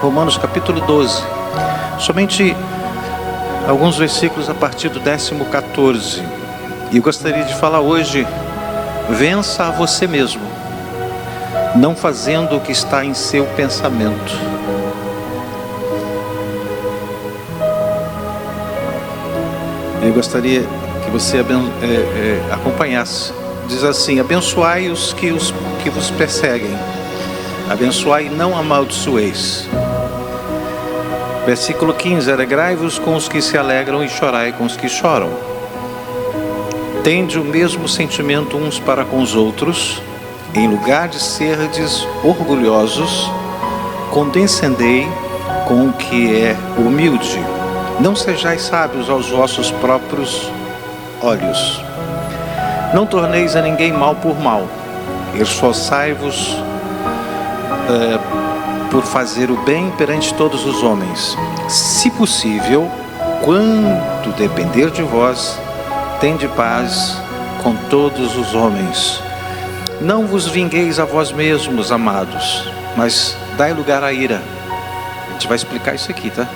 Romanos capítulo 12. Somente alguns versículos a partir do 14. E eu gostaria de falar hoje: vença a você mesmo, não fazendo o que está em seu pensamento. Eu gostaria que você acompanhasse. Diz assim: abençoai os que vos perseguem, abençoai e não amaldiçoeis. Versículo 15: alegrai-vos com os que se alegram e chorai com os que choram. Tende o mesmo sentimento uns para com os outros, em lugar de serdes orgulhosos, condescendei com o que é humilde. Não sejais sábios aos vossos próprios olhos. Não torneis a ninguém mal por mal. Esforçai-vos por fazer o bem perante todos os homens. Se possível, quanto depender de vós, tende paz com todos os homens. Não vos vingueis a vós mesmos, amados, mas dai lugar à ira. A gente vai explicar isso aqui, tá?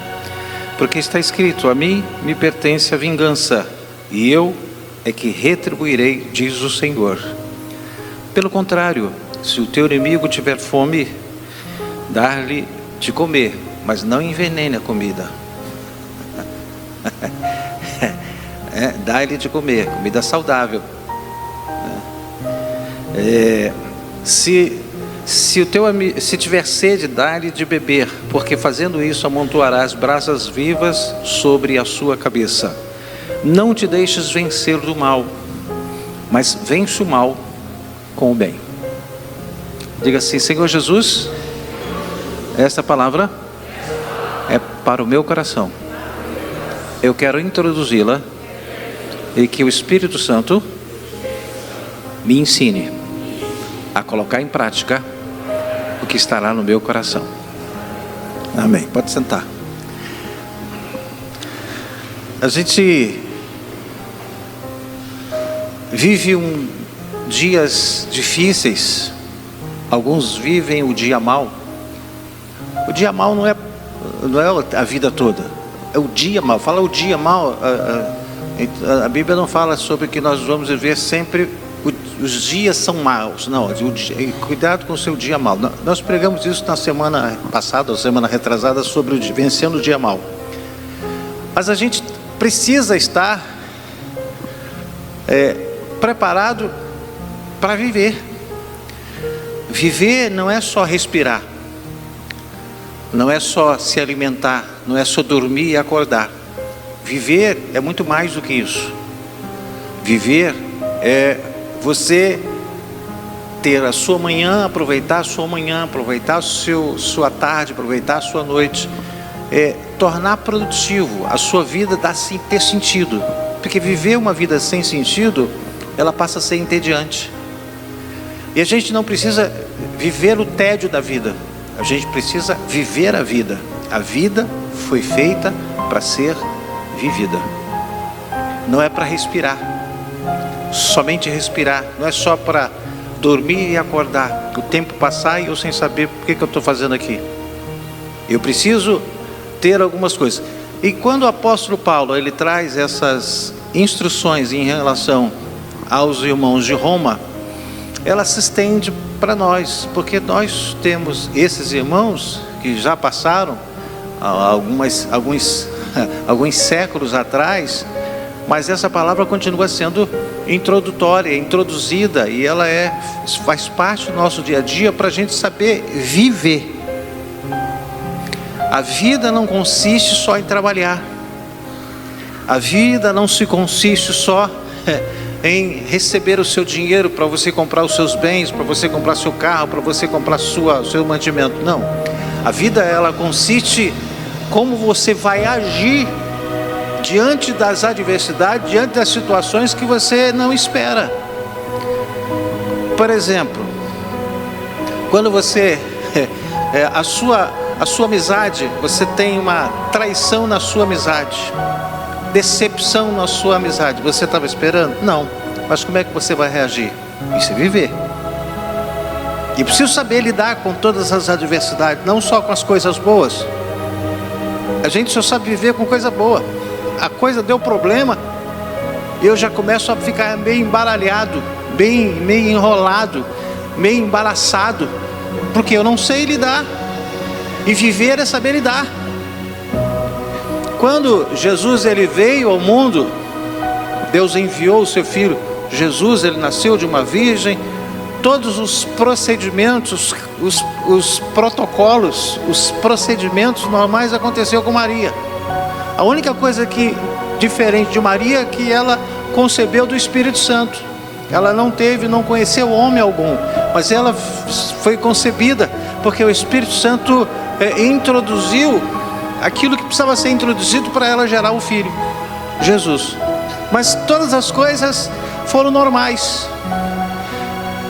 Porque está escrito: a mim me pertence a vingança, e eu é que retribuirei, diz o Senhor. Pelo contrário, se o teu inimigo tiver fome, dar-lhe de comer, mas não envenene a comida. Dá-lhe de comer, comida saudável. Se tiver sede, dá-lhe de beber, porque fazendo isso amontoarás brasas vivas sobre a sua cabeça. Não te deixes vencer do mal, mas vence o mal com o bem. Diga assim: Senhor Jesus, esta palavra é para o meu coração. Eu quero introduzi-la e que o Espírito Santo me ensine a colocar em prática o que estará no meu coração. Amém. Pode sentar. A gente vive dias difíceis. Alguns vivem o dia mal. O dia mal não é a vida toda. É o dia mal. Fala o dia mal. A Bíblia não fala sobre que nós vamos viver sempre os dias são maus. Não, cuidado com o seu dia mal. Nós pregamos isso na semana passada, ou semana retrasada, sobre vencendo o dia mal. Mas a gente precisa estar preparado para viver. Viver não é só respirar, não é só se alimentar, não é só dormir e acordar. Viver é muito mais do que isso. Viver é você ter a sua manhã, aproveitar a sua manhã, aproveitar sua tarde, aproveitar a sua noite, tornar produtivo a sua vida, ter sentido. Porque viver uma vida sem sentido, ela passa a ser entediante. E a gente não precisa viver o tédio da vida, a gente precisa viver a vida. A vida foi feita para ser vivida. Não é para respirar, somente respirar. Não é só para dormir e acordar, o tempo passar e eu sem saber por que eu estou fazendo aqui. Eu preciso ter algumas coisas. E quando o apóstolo Paulo ele traz essas instruções em relação aos irmãos de Roma, ela se estende para nós, porque nós temos esses irmãos que já passaram alguns séculos atrás, mas essa palavra continua sendo introdutória, introduzida, e ela faz parte do nosso dia a dia para a gente saber viver. A vida não consiste só em trabalhar, a vida não se consiste só em receber o seu dinheiro para você comprar os seus bens, para você comprar seu carro, para você comprar seu mantimento. Não, a vida ela consiste como você vai agir diante das adversidades, diante das situações que você não espera. Por exemplo, quando você a sua amizade, você tem uma traição na sua amizade, decepção na sua amizade, você estava esperando? Não. Mas como é que você vai reagir? Isso é viver. E preciso saber lidar com todas as adversidades, não só com as coisas boas. A gente só sabe viver com coisa boa. A coisa deu problema, eu já começo a ficar meio embaralhado, meio enrolado, meio embaraçado, porque eu não sei lidar. E viver é saber lidar. Quando Jesus ele veio ao mundo, Deus enviou o seu filho Jesus, ele nasceu de uma virgem. Todos os procedimentos, os protocolos, os procedimentos normais aconteceu com Maria. A única coisa que diferente de Maria é que ela concebeu do Espírito Santo. Ela não conheceu homem algum, mas ela foi concebida porque o Espírito Santo introduziu aquilo que precisava ser introduzido para ela gerar o filho, Jesus. Mas todas as coisas foram normais.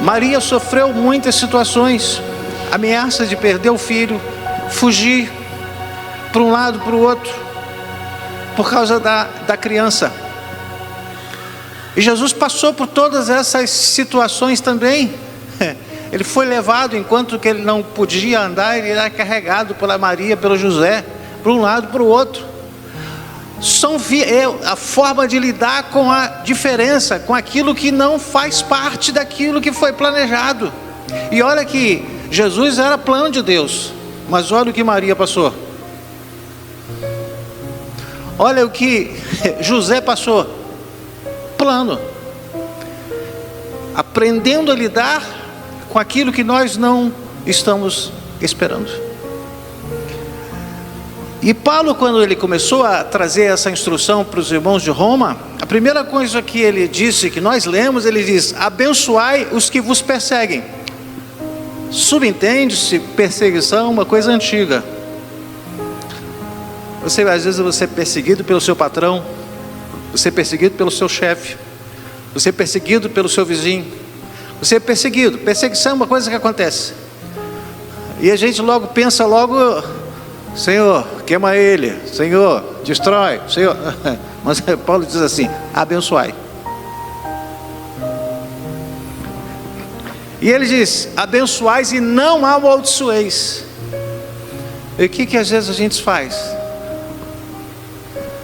Maria sofreu muitas situações, ameaça de perder o filho, fugir para um lado, para o outro, por causa da criança. E Jesus passou por todas essas situações também. Ele foi levado, enquanto que ele não podia andar, ele era carregado pela Maria, pelo José, para um lado, para o outro. A forma de lidar com a diferença, com aquilo que não faz parte daquilo que foi planejado. E olha que Jesus era plano de Deus, mas olha o que Maria passou. Olha o que José passou. Plano. Aprendendo a lidar com aquilo que nós não estamos esperando. E Paulo, quando ele começou a trazer essa instrução para os irmãos de Roma, a primeira coisa que ele disse, que nós lemos, ele diz: abençoai os que vos perseguem. Subentende-se, perseguição é uma coisa antiga. Às vezes você é perseguido pelo seu patrão, você é perseguido pelo seu chefe, você é perseguido pelo seu vizinho, você é perseguido. Perseguição é uma coisa que acontece. E a gente logo pensa Senhor, queima ele, Senhor, destrói, Senhor. Mas Paulo diz assim: abençoai. E ele diz: abençoais e não amaldiçoeis. E o que às vezes a gente faz?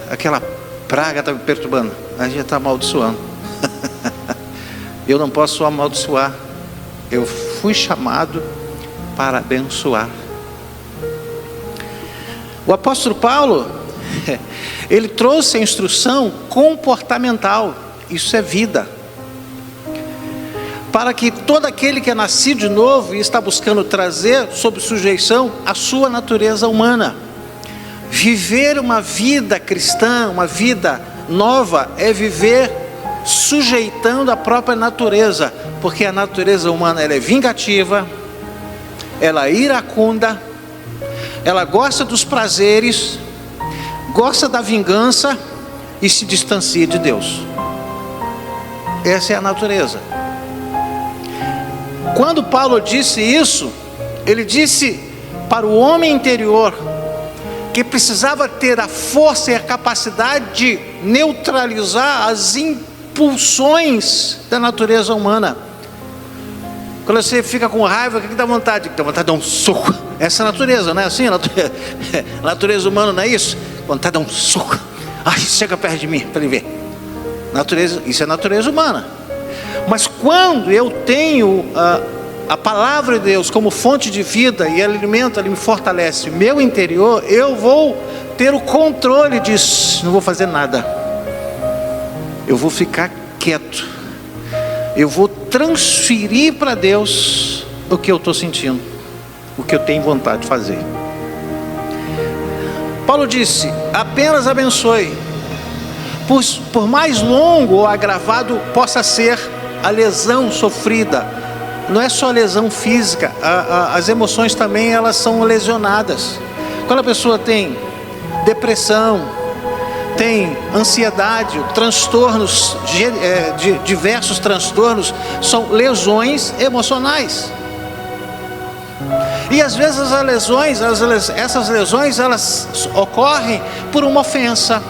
Aquela praga está me perturbando, a gente está amaldiçoando. Eu não posso amaldiçoar. Eu fui chamado para abençoar. O apóstolo Paulo, ele trouxe a instrução comportamental. Isso é vida. Para que todo aquele que é nascido de novo e está buscando trazer sob sujeição a sua natureza humana. Viver uma vida cristã, uma vida nova, é viver sujeitando a própria natureza. Porque a natureza humana ela é vingativa, ela é iracunda, ela gosta dos prazeres, gosta da vingança e se distancia de Deus. Essa é a natureza. Quando Paulo disse isso, ele disse para o homem interior que precisava ter a força e a capacidade de neutralizar as impulsões da natureza humana. Quando você fica com raiva, o que dá vontade? Dá vontade de dar um soco. Essa é a natureza, não é assim? A natureza humana não é isso? Vontade de dar um soco. Ai, chega perto de mim para ele ver. Isso é natureza humana. Mas quando eu tenho a palavra de Deus como fonte de vida e ele alimenta, ele me fortalece meu interior, eu vou ter o controle disso. Não vou fazer nada. Eu vou ficar quieto. Eu vou transferir para Deus o que eu estou sentindo, o que eu tenho vontade de fazer. Paulo disse: apenas abençoe, por mais longo ou agravado possa ser a lesão sofrida. Não é só lesão física, as emoções também elas são lesionadas. Quando a pessoa tem depressão, tem ansiedade, transtornos, diversos transtornos, são lesões emocionais. E às vezes essas lesões elas ocorrem por uma ofensa,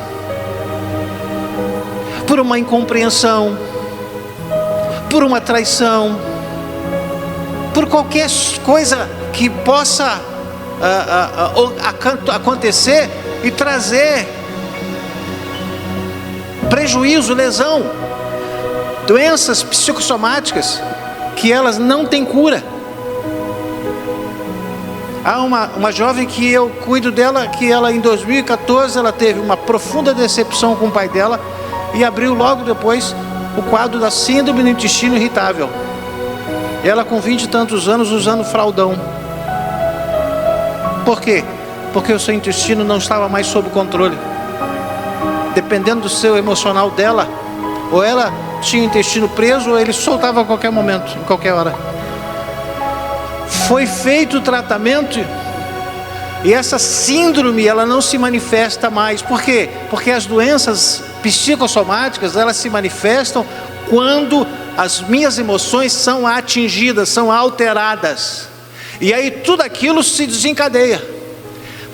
por uma incompreensão, por uma traição. por qualquer coisa que possa acontecer e trazer prejuízo, lesão, doenças psicossomáticas que elas não têm cura. Há uma jovem que eu cuido dela, que ela em 2014 ela teve uma profunda decepção com o pai dela e abriu logo depois o quadro da síndrome do intestino irritável. Ela com 20 e tantos anos usando fraldão. Por quê? Porque o seu intestino não estava mais sob controle. Dependendo do seu emocional dela, ou ela tinha o intestino preso, ou ele soltava a qualquer momento, em qualquer hora. Foi feito o tratamento e essa síndrome ela não se manifesta mais. Por quê? Porque as doenças psicossomáticas elas se manifestam quando as minhas emoções são atingidas, são alteradas. E aí tudo aquilo se desencadeia.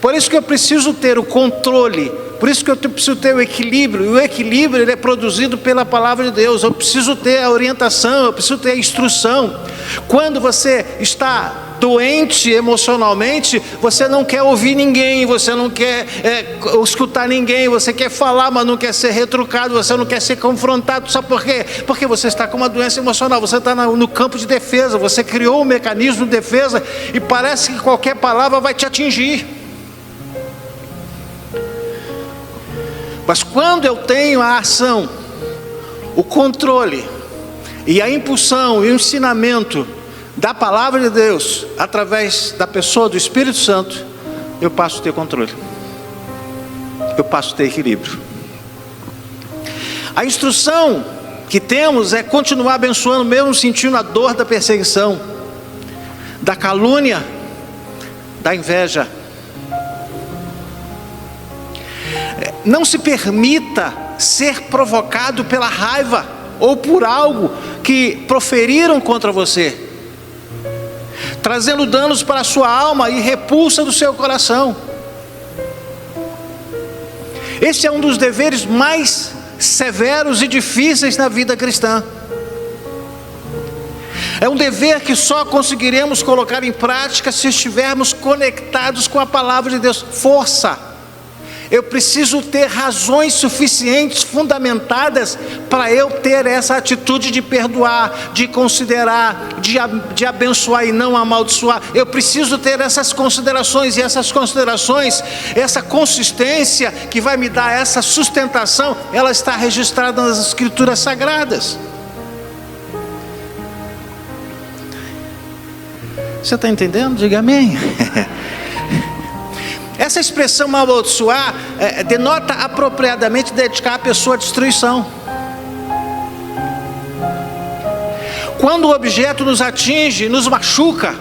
Por isso que eu preciso ter o controle. Por isso que eu preciso ter o equilíbrio. E o equilíbrio ele é produzido pela palavra de Deus. Eu preciso ter a orientação, eu preciso ter a instrução. Quando você está doente emocionalmente, você não quer ouvir ninguém, você não quer escutar ninguém, você quer falar, mas não quer ser retrucado, você não quer ser confrontado. Sabe por quê? Porque você está com uma doença emocional, você está no campo de defesa, você criou um mecanismo de defesa e parece que qualquer palavra vai te atingir. Mas quando eu tenho a ação, o controle e a impulsão e o ensinamento da palavra de Deus, através da pessoa do Espírito Santo, eu passo a ter controle, eu passo a ter equilíbrio. A instrução que temos é continuar abençoando, mesmo sentindo a dor da perseguição, da calúnia, da inveja. Não se permita ser provocado pela raiva ou por algo que proferiram contra você, trazendo danos para a sua alma e repulsa do seu coração. Esse é um dos deveres mais severos e difíceis na vida cristã. É um dever que só conseguiremos colocar em prática se estivermos conectados com a palavra de Deus. Força! Eu preciso ter razões suficientes, fundamentadas, para eu ter essa atitude de perdoar, de considerar, de abençoar e não amaldiçoar. Eu preciso ter essas considerações, e essas considerações, essa consistência que vai me dar essa sustentação, ela está registrada nas Escrituras Sagradas. Você está entendendo? Diga amém. Essa expressão amaldiçoar denota apropriadamente dedicar a pessoa à destruição. Quando o objeto nos atinge, nos machuca,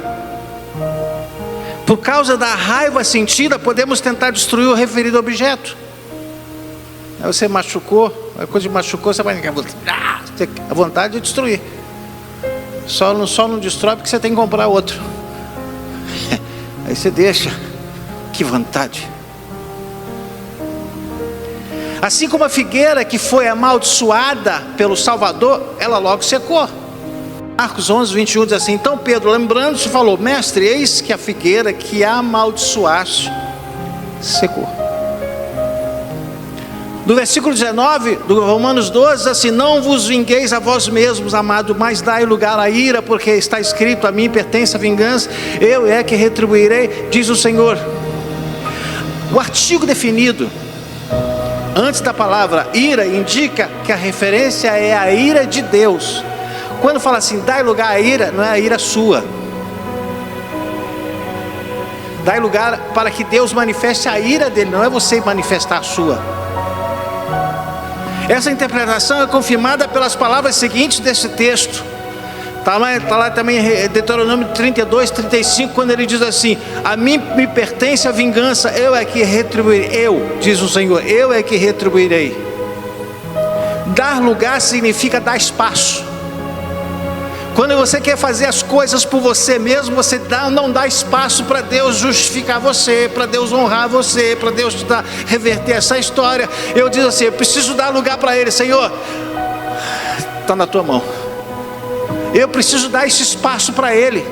por causa da raiva sentida, podemos tentar destruir o referido objeto. Aí você machucou, a coisa machucou, você vai ter a vontade de destruir. Só não destrói porque você tem que comprar outro. Aí você deixa. Que vontade. Assim como a figueira que foi amaldiçoada pelo Salvador, ela logo secou. Marcos 11, 21 diz assim: então Pedro, lembrando-se, falou: mestre, eis que a figueira que amaldiçoaste secou. No versículo 19 do Romanos 12 diz assim: não vos vingueis a vós mesmos, amado, mas dai lugar à ira, porque está escrito: a mim pertence a vingança, eu é que retribuirei, diz o Senhor. O artigo definido antes da palavra ira indica que a referência é a ira de Deus. Quando fala assim, dai lugar à ira, não é a ira sua. Dai lugar para que Deus manifeste a ira dele, não é você manifestar a sua. Essa interpretação é confirmada pelas palavras seguintes desse texto. Está lá também Deuteronômio 32, 35, quando ele diz assim: a mim me pertence a vingança, eu é que retribuirei. Eu, diz o Senhor, eu é que retribuirei. Dar lugar significa dar espaço. Quando você quer fazer as coisas por você mesmo, você não dá espaço para Deus justificar você, para Deus honrar você, para Deus reverter essa história. Eu digo assim: eu preciso dar lugar para Ele. Senhor, está na tua mão. Eu preciso dar esse espaço para Ele.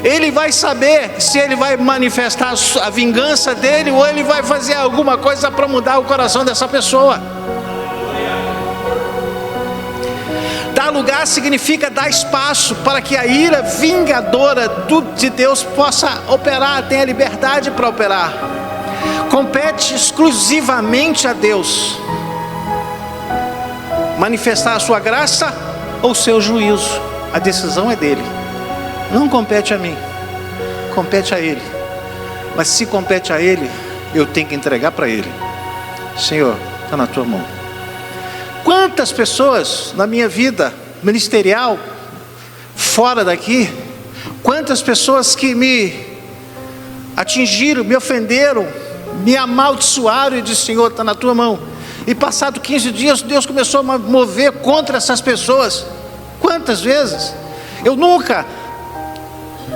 ele vai saber se ele vai manifestar a vingança dele ou ele vai fazer alguma coisa para mudar o coração dessa pessoa. Dar lugar significa dar espaço para que a ira vingadora de Deus possa operar, tenha liberdade para operar. Compete exclusivamente a Deus manifestar a sua graça ou o seu juízo. A decisão é dele, não compete a mim, compete a ele. Mas se compete a ele, eu tenho que entregar para ele. Senhor, está na tua mão. Quantas pessoas na minha vida ministerial, fora daqui, quantas pessoas que me atingiram, me ofenderam, me amaldiçoaram e disse: Senhor, está na tua mão. E passado 15 dias, Deus começou a mover contra essas pessoas. Quantas vezes? Eu nunca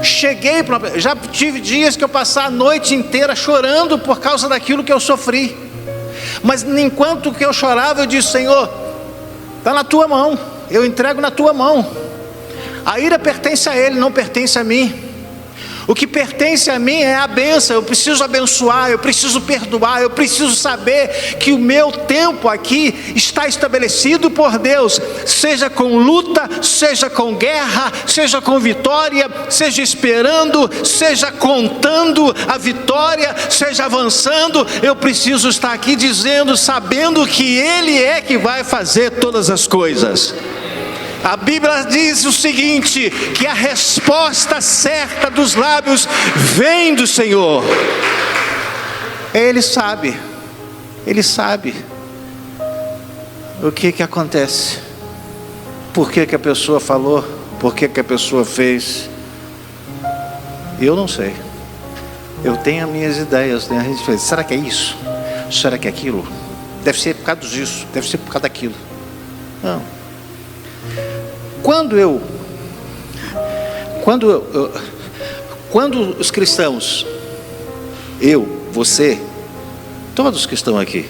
cheguei para... Já tive dias que eu passava a noite inteira chorando por causa daquilo que eu sofri. Mas enquanto que eu chorava, eu disse: Senhor, está na tua mão, eu entrego na tua mão. A ira pertence a ele, não pertence a mim. O que pertence a mim é a bênção. Eu preciso abençoar, eu preciso perdoar, eu preciso saber que o meu tempo aqui está estabelecido por Deus, seja com luta, seja com guerra, seja com vitória, seja esperando, seja contando a vitória, seja avançando. Eu preciso estar aqui dizendo, sabendo que Ele é que vai fazer todas as coisas. A Bíblia diz o seguinte, que a resposta certa dos lábios vem do Senhor. Ele sabe o que acontece, por que a pessoa falou, por que a pessoa fez. Eu não sei, eu tenho as minhas ideias, né? A gente fala: será que é isso? Será que é aquilo? Deve ser por causa disso, deve ser por causa daquilo. Não. Quando os cristãos, eu, você, todos que estão aqui,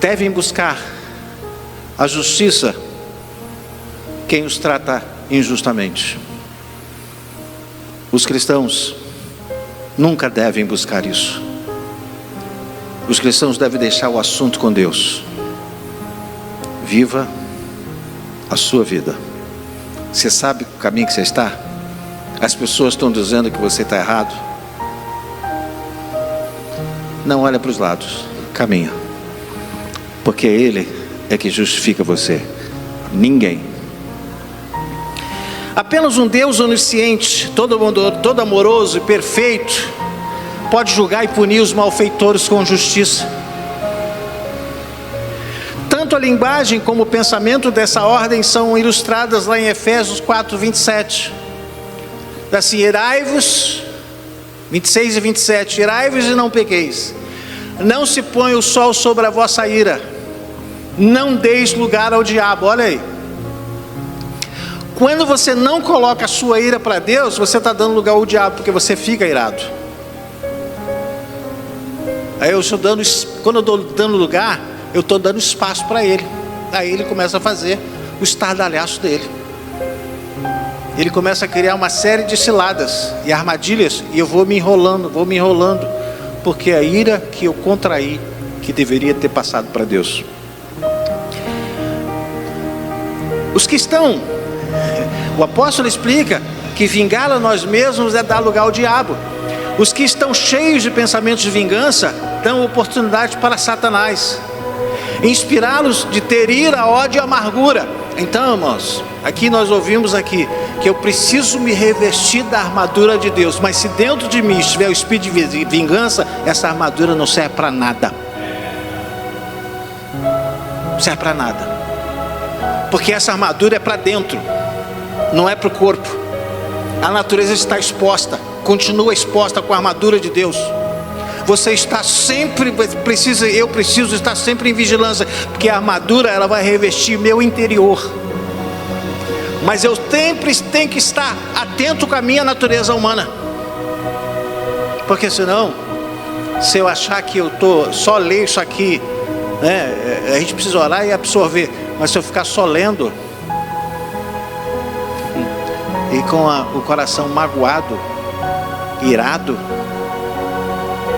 devem buscar a justiça, quem os trata injustamente. Os cristãos nunca devem buscar isso. Os cristãos devem deixar o assunto com Deus. Viva a sua vida. Você sabe o caminho que você está? As pessoas estão dizendo que você está errado. Não olha para os lados, caminha, porque Ele é que justifica você, ninguém. Apenas um Deus onisciente, todo amoroso e perfeito, pode julgar e punir os malfeitores com justiça. Tanto a linguagem como o pensamento dessa ordem são ilustradas lá em Efésios 4:27. Assim: irai-vos, 26 e 27, irai-vos e não pequeis. Não se ponha o sol sobre a vossa ira. Não deis lugar ao diabo. Olha aí. Quando você não coloca a sua ira para Deus, você está dando lugar ao diabo, porque você fica irado. Aí eu estou dando, quando eu estou dando lugar, eu estou dando espaço para ele. Aí ele começa a fazer o estardalhaço dele. Ele começa a criar uma série de ciladas e armadilhas, e eu vou me enrolando, porque a ira que eu contraí, que deveria ter passado para Deus. Os que estão, o apóstolo explica que vingar a nós mesmos é dar lugar ao diabo. Os que estão cheios de pensamentos de vingança dão oportunidade para Satanás, inspirá-los de ter ira, ódio e amargura. Então, irmãos, aqui nós ouvimos aqui que eu preciso me revestir da armadura de Deus, mas se dentro de mim estiver o espírito de vingança, essa armadura não serve para nada. Não serve para nada, porque essa armadura é para dentro, não é para o corpo. A natureza está exposta, continua exposta com a armadura de Deus. Você está sempre, eu preciso estar sempre em vigilância, porque a armadura ela vai revestir meu interior. Mas eu sempre tenho que estar atento com a minha natureza humana, porque senão, se eu achar que eu só ler isso aqui, né, a gente precisa orar e absorver, mas se eu ficar só lendo, e com o coração magoado, irado,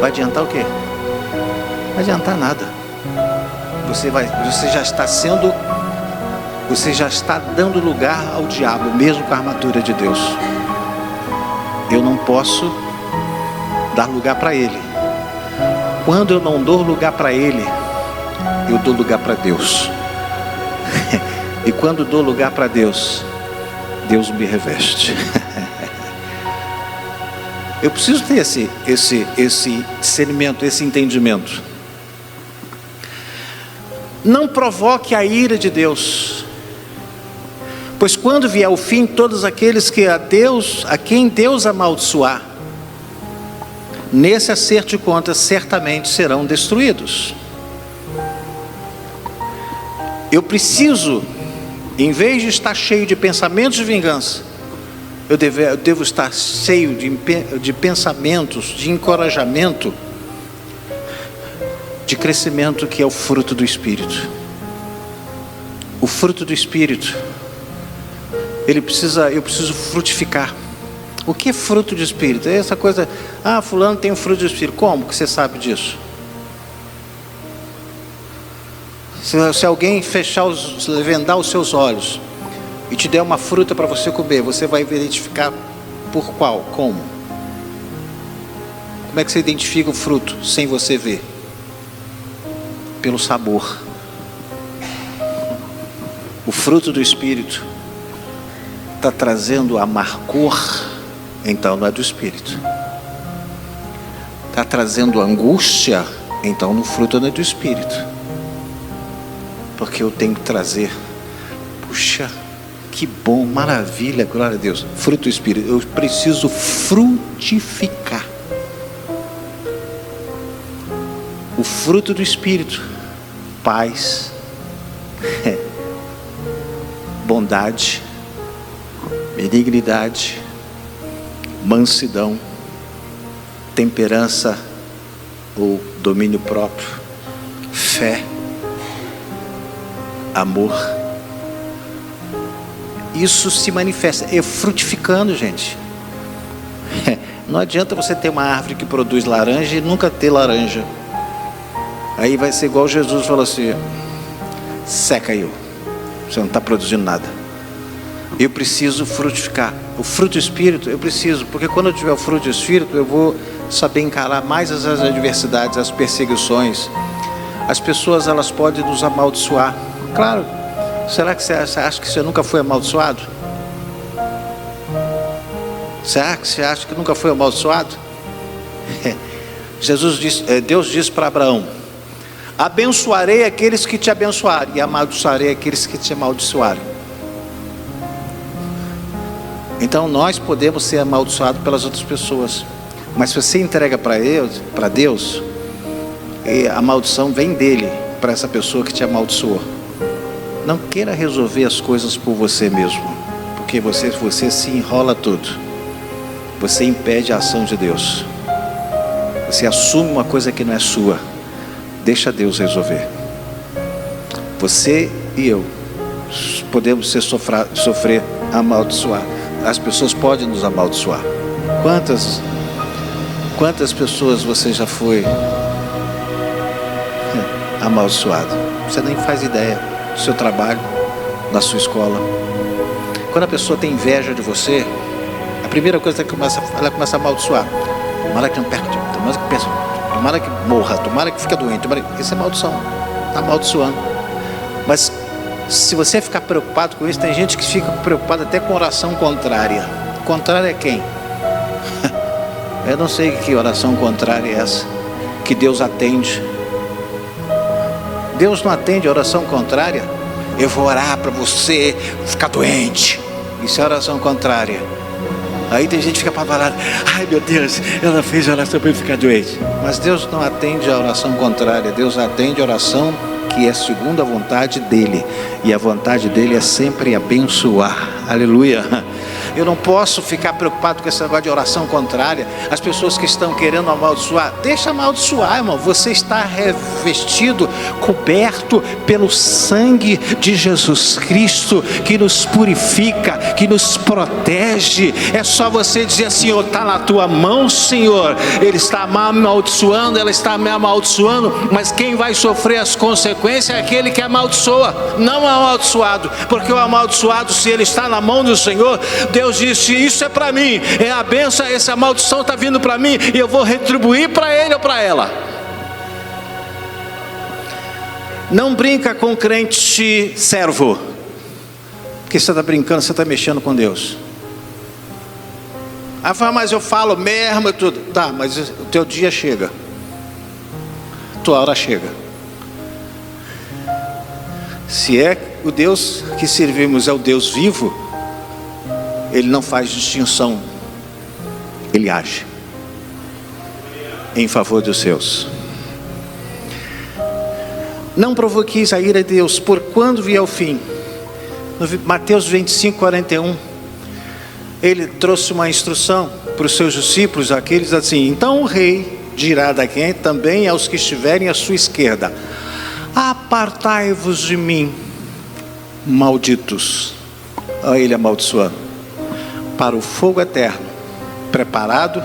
vai adiantar o quê? Não vai adiantar nada. Você já está dando lugar ao diabo, mesmo com a armadura de Deus. Eu não posso dar lugar para ele. Quando eu não dou lugar para ele, eu dou lugar para Deus. E quando dou lugar para Deus, Deus me reveste. Eu preciso ter esse discernimento, esse entendimento. Não provoque a ira de Deus, pois quando vier o fim, todos aqueles a quem Deus amaldiçoar, nesse acerto de contas, certamente serão destruídos. Eu preciso, em vez de estar cheio de pensamentos de vingança, eu devo estar cheio de pensamentos, de encorajamento, de crescimento, que é o fruto do Espírito. O fruto do Espírito, eu preciso frutificar. O que é fruto do Espírito? É essa coisa, fulano tem um fruto do Espírito. Como que você sabe disso? Se alguém vendar os seus olhos e te der uma fruta para você comer, você vai identificar por qual? Como? Como é que você identifica o fruto sem você ver? Pelo sabor. O fruto do Espírito está trazendo amargor, então não é do Espírito. Está trazendo angústia, então no fruto não é do Espírito. Porque eu tenho que trazer, puxa, que bom, maravilha, glória a Deus, fruto do Espírito. Eu preciso frutificar. O fruto do Espírito: paz, bondade, benignidade, mansidão, temperança ou domínio próprio, fé, amor. Isso se manifesta, é frutificando, gente. Não adianta você ter uma árvore que produz laranja e nunca ter laranja. Aí vai ser igual Jesus falou assim: seca aí, você não está produzindo nada. Eu preciso frutificar. O fruto do Espírito eu preciso, porque quando eu tiver o fruto do Espírito, eu vou saber encarar mais as adversidades, as perseguições. As pessoas, elas podem nos amaldiçoar. Claro. Será que você acha que você nunca foi amaldiçoado? Será que você acha que nunca foi amaldiçoado? Deus disse para Abraão: abençoarei aqueles que te abençoarem e amaldiçoarei aqueles que te amaldiçoarem. Então nós podemos ser amaldiçoados pelas outras pessoas, mas se você entrega para Deus, a maldição vem dele para essa pessoa que te amaldiçoou. Não queira resolver as coisas por você mesmo, porque você se enrola tudo. Você impede a ação de Deus. Você assume uma coisa que não é sua. Deixa Deus resolver. Você e eu podemos sofrer amaldiçoar. As pessoas podem nos amaldiçoar. Quantas pessoas você já foi amaldiçoado? Você nem faz ideia. No seu trabalho, na sua escola. Quando a pessoa tem inveja de você, a primeira coisa que ela começa a amaldiçoar: tomara que não perca, tomara que morra, tomara que fique doente. Isso é maldição. Está amaldiçoando. Mas se você ficar preocupado com isso, tem gente que fica preocupada até com oração contrária. Contrária é quem? Eu não sei que oração contrária é essa que Deus atende. Deus não atende a oração contrária. Eu vou orar para você ficar doente. Isso é oração contrária. Aí tem gente que fica apavorada: ai meu Deus, ela fez oração para eu ficar doente. Mas Deus não atende a oração contrária. Deus atende a oração que é segundo a vontade dele. E a vontade dele é sempre abençoar. Aleluia. Eu não posso ficar preocupado com esse negócio de oração contrária. As pessoas que estão querendo amaldiçoar, deixa amaldiçoar, irmão. Você está revestido, coberto pelo sangue de Jesus Cristo, que nos purifica, que nos protege. É só você dizer: Senhor, está na tua mão, Senhor. Ele está me amaldiçoando, ela está me amaldiçoando, mas quem vai sofrer as consequências é aquele que amaldiçoa, não o amaldiçoado. Porque o amaldiçoado, se ele está na mão do Senhor, Deus disse: isso é para mim, é a bênção, essa maldição está vindo para mim, e eu vou retribuir para ele ou para ela. Não brinca com crente servo, porque você está brincando, você está mexendo com Deus. Ah, mas eu falo mesmo e tudo. Tá, mas o teu dia chega, tua hora chega. Se é o Deus que servimos é o Deus vivo, Ele não faz distinção, Ele age em favor dos seus. Não provoqueis a ira de Deus, por quando vier o fim. No Mateus 25, 41, Ele trouxe uma instrução para os seus discípulos, aqueles assim: então o rei dirá daqui também aos que estiverem à sua esquerda: apartai-vos de mim, malditos. Olha ele amaldiçoando, para o fogo eterno, preparado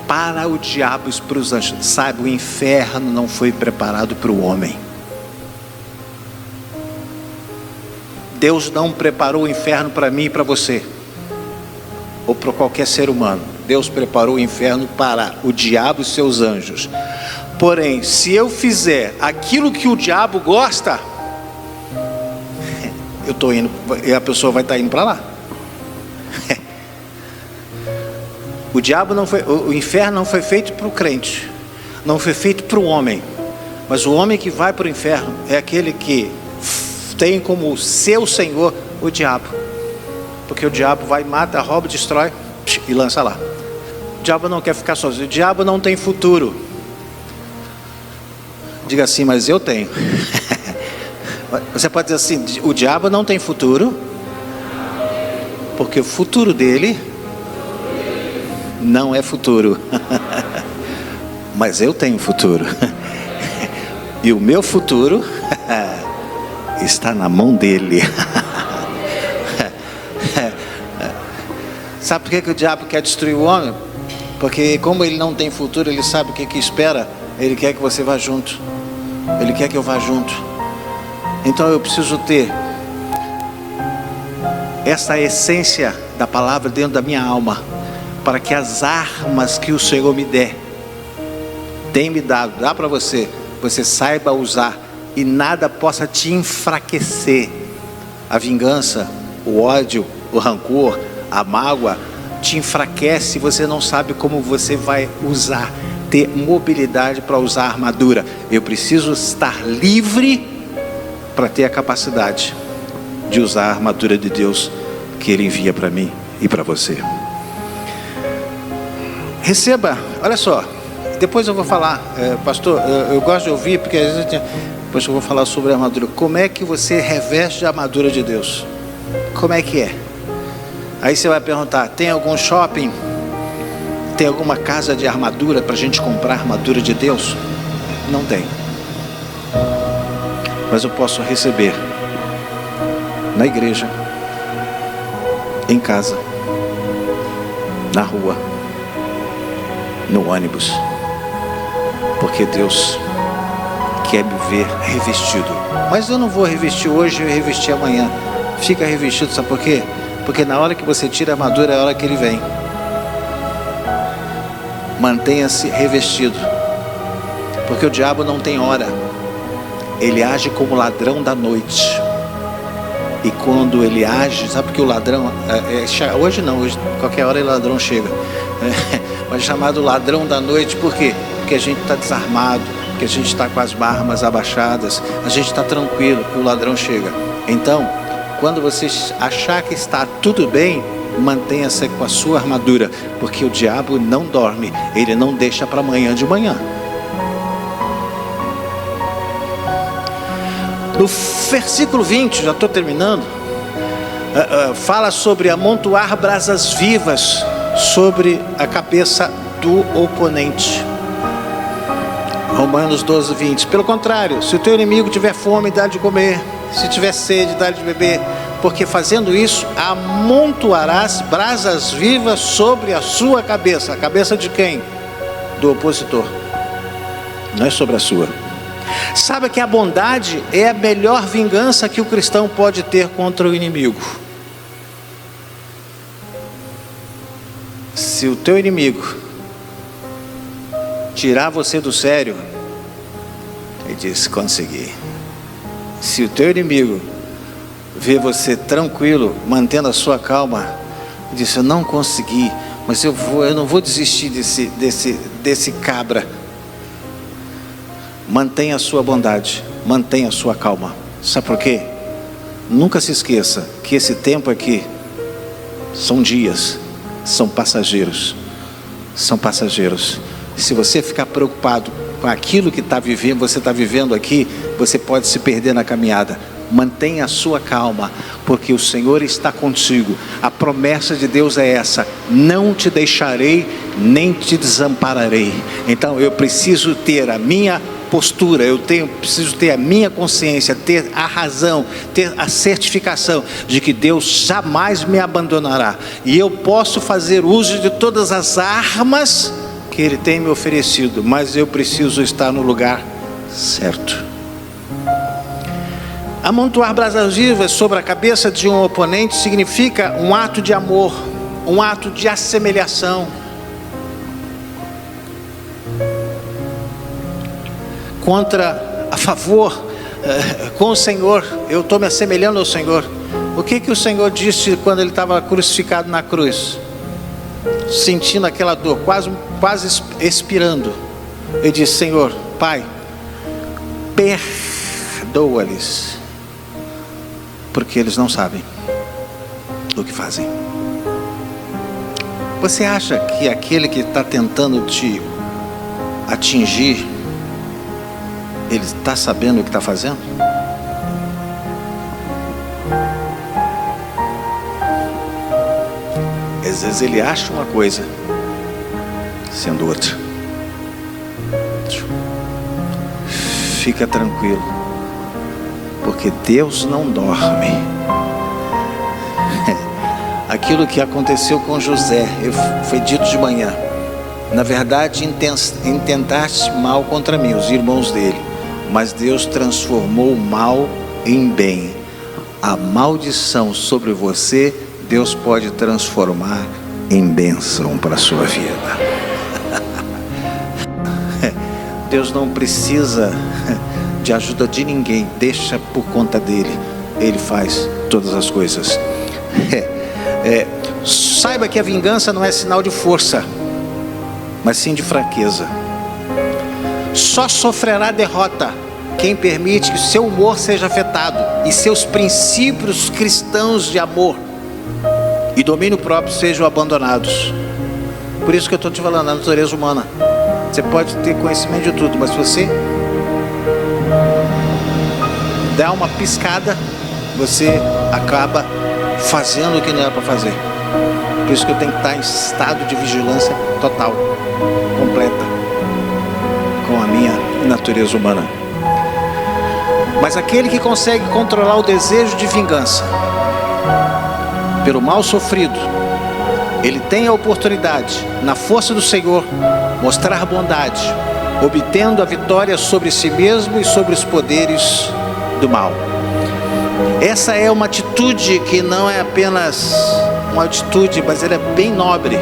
para o diabo e para os anjos. Sabe, o inferno não foi preparado para o homem. Deus não preparou o inferno para mim e para você, ou para qualquer ser humano. Deus preparou o inferno para o diabo e seus anjos. Porém, se eu fizer aquilo que o diabo gosta, eu estou indo, e a pessoa vai estar indo para lá. O inferno não foi feito para o crente, não foi feito para o homem, mas o homem que vai para o inferno é aquele que tem como seu senhor o diabo, porque o diabo vai, mata, rouba, destrói e lança lá. O diabo não quer ficar sozinho, o diabo não tem futuro. Diga assim: mas eu tenho. Você pode dizer assim: o diabo não tem futuro, porque o futuro dele não é futuro. Mas eu tenho futuro. E o meu futuro está na mão dele. Sabe por que o diabo quer destruir o homem? Porque como ele não tem futuro, ele sabe o que espera. Ele quer que você vá junto. Ele quer que eu vá junto. Então eu preciso ter essa essência da palavra dentro da minha alma, para que as armas que o Senhor me der, tem me dado, dá para você, você saiba usar, e nada possa te enfraquecer. A vingança, o ódio, o rancor, a mágoa te enfraquece. Você não sabe como você vai usar, ter mobilidade para usar a armadura. Eu preciso estar livre para ter a capacidade de usar a armadura de Deus que Ele envia para mim e para você. Receba, olha só, depois eu vou falar, pastor, eu gosto de ouvir, porque às vezes depois eu vou falar sobre a armadura. Como é que você reveste a armadura de Deus? Como é que é? Aí você vai perguntar: tem algum shopping? Tem alguma casa de armadura para a gente comprar armadura de Deus? Não tem. Mas eu posso receber na igreja, em casa, na rua, no ônibus, porque Deus quer me ver revestido. Mas eu não vou revestir hoje e revestir amanhã. Fica revestido, sabe por quê? Porque na hora que você tira a armadura é a hora que Ele vem. Mantenha-se revestido, porque o diabo não tem hora. Ele age como ladrão da noite. E quando ele age, sabe porque o ladrão hoje não, hoje qualquer hora o ladrão chega, mas é chamado ladrão da noite. Por quê? Porque a gente está desarmado, porque a gente está com as armas abaixadas, a gente está tranquilo e o ladrão chega. Então, quando você achar que está tudo bem, mantenha-se com a sua armadura, porque o diabo não dorme, ele não deixa para amanhã de manhã. No versículo 20, já estou terminando, fala sobre amontoar brasas vivas sobre a cabeça do oponente. Romanos 12, 20. Pelo contrário, se o teu inimigo tiver fome, dá-lhe de comer. Se tiver sede, dá-lhe de beber. Porque fazendo isso, amontoarás brasas vivas sobre a sua cabeça. A cabeça de quem? Do opositor. Não é sobre a sua. Sabe que a bondade é a melhor vingança que o cristão pode ter contra o inimigo. Se o teu inimigo tirar você do sério, ele diz: consegui. Se o teu inimigo vê você tranquilo, mantendo a sua calma, ele diz: eu não consegui, mas eu não vou desistir desse cabra. Mantenha a sua bondade, mantenha a sua calma. Sabe por quê? Nunca se esqueça que esse tempo aqui são dias, são passageiros. São passageiros. Se você ficar preocupado com aquilo que você está vivendo aqui, você pode se perder na caminhada. Mantenha a sua calma, porque o Senhor está contigo. A promessa de Deus é essa: não te deixarei, nem te desampararei. Então eu preciso ter a minha postura, preciso ter a minha consciência, ter a razão, ter a certificação de que Deus jamais me abandonará. E eu posso fazer uso de todas as armas que Ele tem me oferecido, mas eu preciso estar no lugar certo. Amontoar brasas vivas sobre a cabeça de um oponente significa um ato de amor, um ato de assemelhação. A favor, com o Senhor, eu estou me assemelhando ao Senhor. O que o Senhor disse quando Ele estava crucificado na cruz? Sentindo aquela dor, quase expirando. Ele disse: Senhor, Pai, perdoa-lhes, porque eles não sabem o que fazem. Você acha que aquele que está tentando te atingir, ele está sabendo o que está fazendo? Às vezes ele acha uma coisa, sendo outra. Fica tranquilo, porque Deus não dorme. Aquilo que aconteceu com José, foi dito de manhã: na verdade intentaste mal contra mim, os irmãos dele, mas Deus transformou o mal em bem. A maldição sobre você, Deus pode transformar em bênção para a sua vida. Deus não precisa de ajuda de ninguém, deixa por conta dele. Ele faz todas as coisas. Saiba que a vingança não é sinal de força, mas sim de fraqueza. Só sofrerá derrota quem permite que seu humor seja afetado e seus princípios cristãos de amor e domínio próprio sejam abandonados. Por isso que eu estou te falando, a natureza humana. Você pode ter conhecimento de tudo, mas se você der uma piscada, você acaba fazendo o que não era para fazer. Por isso que eu tenho que estar em estado de vigilância total, completa, com a minha natureza humana. Mas aquele que consegue controlar o desejo de vingança pelo mal sofrido, ele tem a oportunidade, na força do Senhor, mostrar bondade, obtendo a vitória sobre si mesmo e sobre os poderes do mal. Essa é uma atitude que não é apenas uma atitude, mas ela é bem nobre,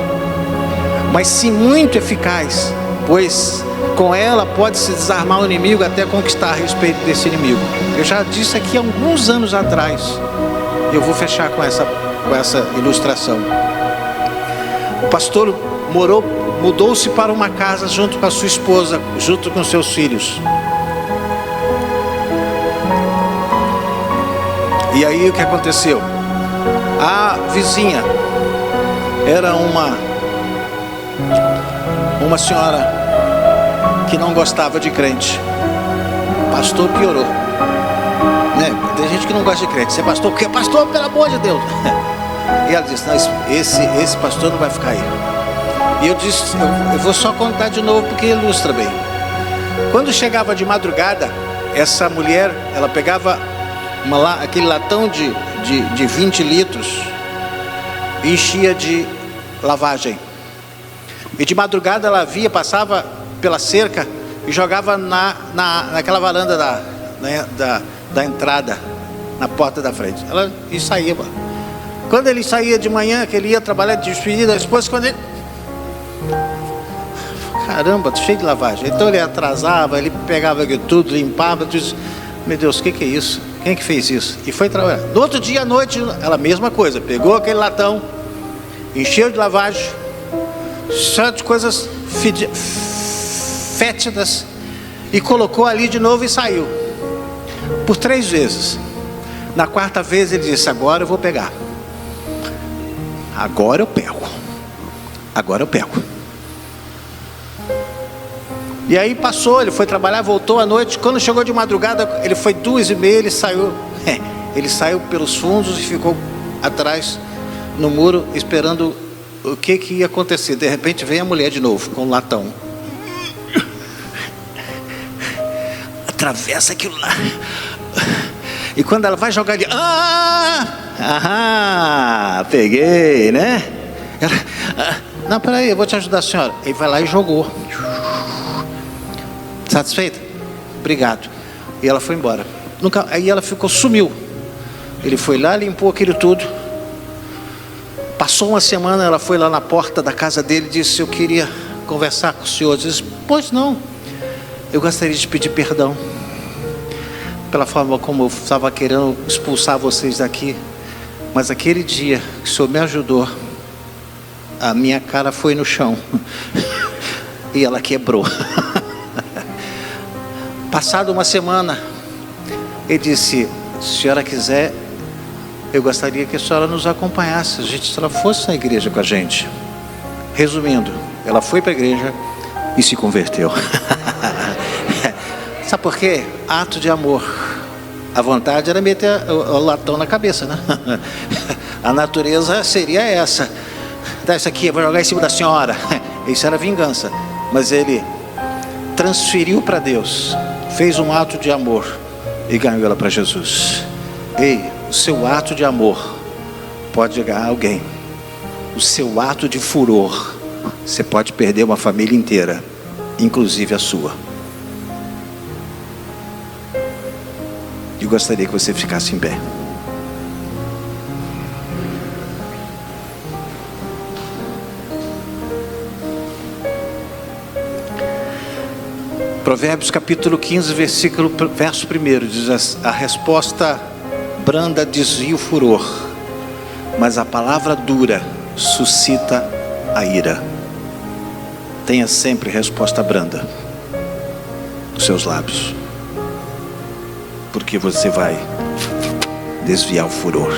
mas sim muito eficaz, pois com ela pode-se desarmar o inimigo até conquistar a respeito desse inimigo. Eu já disse aqui há alguns anos atrás, e eu vou fechar com essa ilustração. O pastor mudou-se para uma casa junto com a sua esposa, junto com seus filhos. E aí o que aconteceu? A vizinha era uma senhora que não gostava de crente. O pastor piorou. né? Tem gente que não gosta de crente. Você é pastor, porque pastor, pelo amor de Deus. E ela disse, não, esse pastor não vai ficar aí. E eu disse, eu vou só contar de novo porque ilustra bem. Quando chegava de madrugada, essa mulher, ela pegava aquele latão de 20 litros e enchia de lavagem. E de madrugada ela via, passava pela cerca e jogava naquela varanda da entrada, na porta da frente. E saía. Quando ele saía de manhã, que ele ia trabalhar de despedida da esposa, quando ele... Caramba, cheio de lavagem. Então ele atrasava, ele pegava aquilo tudo, limpava, disse, meu Deus, o que é isso? Quem é que fez isso? E foi trabalhar. No outro dia à noite, ela mesma coisa, pegou aquele latão, encheu de lavagem, só de coisas fétidas, e colocou ali de novo e saiu. Por 3 vezes. Na 4ª vez ele disse, agora eu vou pegar. Agora eu pego. Agora eu pego. E aí passou, ele foi trabalhar, voltou à noite. Quando chegou de madrugada, ele foi 2h30, ele saiu. Ele saiu pelos fundos e ficou atrás no muro, esperando o que ia acontecer. De repente vem a mulher de novo, com um latão. Atravessa aquilo lá. E quando ela vai jogar, ele... peguei, né? Não, peraí, eu vou te ajudar, a senhora. Ele vai lá e jogou. Satisfeita? Obrigado. E ela foi embora. Aí ela sumiu. Ele foi lá, limpou aquilo tudo. Passou uma semana, ela foi lá na porta da casa dele e disse, eu queria conversar com o senhor. Ele disse, pois não. Eu gostaria de pedir perdão pela forma como eu estava querendo expulsar vocês daqui. Mas aquele dia que o senhor me ajudou, a minha cara foi no chão. E ela quebrou. Passada uma semana, ele disse, se a senhora quiser, eu gostaria que a senhora nos acompanhasse, se ela fosse na igreja com a gente. Resumindo, ela foi para a igreja e se converteu. Sabe por quê? Ato de amor. A vontade era meter o latão na cabeça, né? A natureza seria essa. Dá isso aqui, eu vou jogar em cima da senhora. Isso era vingança. Mas ele transferiu para Deus, fez um ato de amor e ganhou ela para Jesus. Ei, o seu ato de amor pode ganhar alguém. O seu ato de furor, você pode perder uma família inteira, inclusive a sua. Eu gostaria que você ficasse em pé. Provérbios capítulo 15, verso 1 diz, a resposta branda desvia o furor, mas a palavra dura suscita a ira. Tenha sempre resposta branda nos seus lábios, porque você vai desviar o furor.